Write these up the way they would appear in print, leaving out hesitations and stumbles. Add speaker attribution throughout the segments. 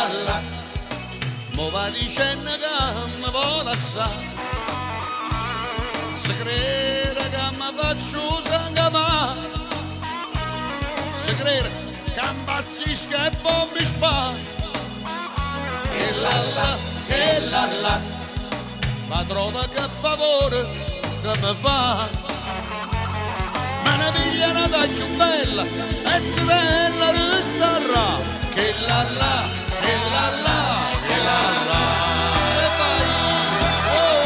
Speaker 1: la la, mo va dicendo che mi vuole assai, se crede che mi faccio sangue, se crede che impazzisco e poi mi sparo. Che la, ma trova che favore che mi fa, ma ne piglia una taglia bella e si bella resterà. Che la, che la, che la, e vai, oh.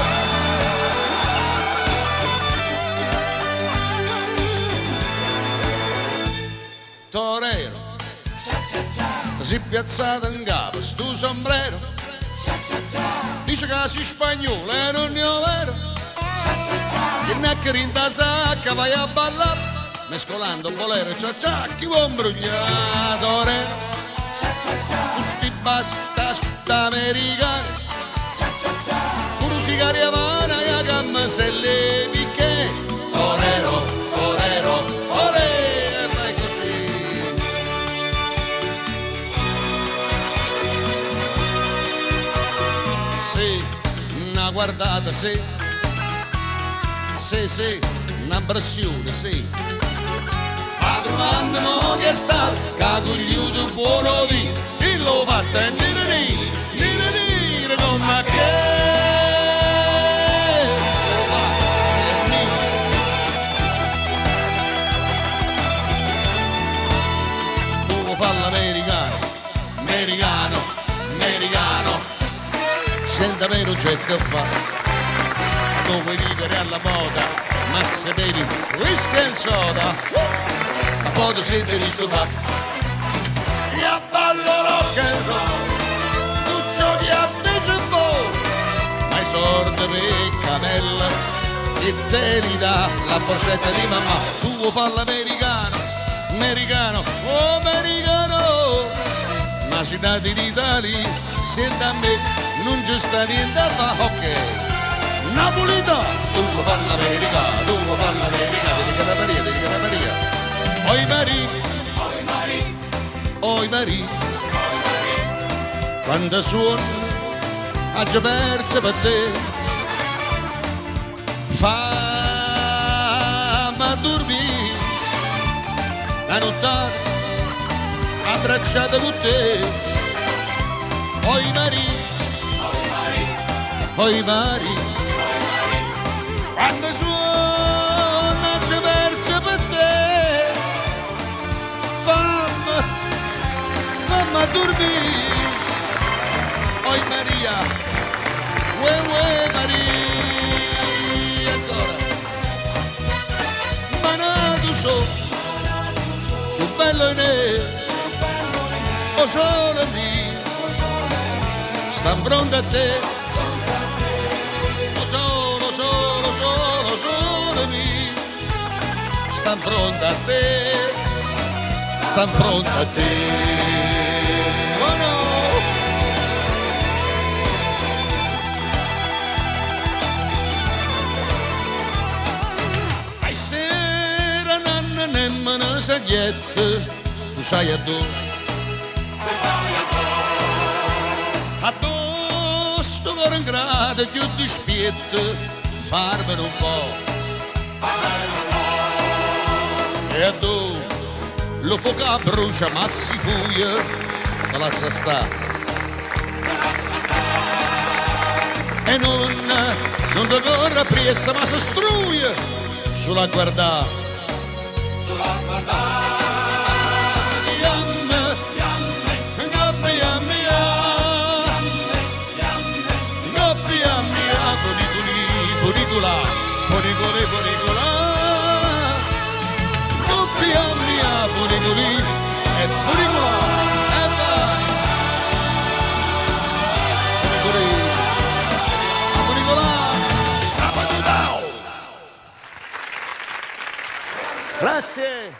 Speaker 1: Torero, si è piazzato in capo sto sombrero, dice che sei spagnolo e non ne è vero, che neanche in ta sacca vai a ballare, mescolando bolero e ciaccia, chi vuole imbrugliare. Torero, questi basta sudamericani, con un sigario avana e a gamma se le picche. Torero, torero, olè, e vai così. Sì, una guardata, sì, una impressione, sì. Ma trovando che sta, cagugliuto buono di, e lo fatta e nire come che. Tu fa l'americano, americano, senza vero c'è che fa, tu vuoi vivere alla moda, ma se bevi whisky e soda, ma poi ti senti ristufato, e a ballo rock and roll, tu giochi a baseball, ma i sordi per camella, e te li dà la borsetta di mamma. Tu vuoi fare l'americano, oh americano, ma si dati d'Italia, se da me non c'è sta niente da fare, ok. Napolita, tu vuoi fare l'americano, devi chiamare Maria. Oi Maria, quando suona ha già perso per te, fammi dormire la nottata abbracciata con te. Oi Maria, quando suona c'è verso per te, fammi dormire. Oi Maria, uè Maria, ancora. Ma nato so, più bello in me, o solo mio, sta pronto a te. Solo mi, sta pronta a te, sta pronta a te. Oh no! Ai sera nanna nemmeno saglietta, tu sai a dove? Addosso cuore in grado più di spietta, farmene un po', e a tu lo fuoco brucia ma si fuia, ma lascia stare, e non ti corre pressa ma si struia sulla guardare, funicola, coppia mia, funicoli, e funicola, e vai. Funicola, scappa tu down.
Speaker 2: Grazie.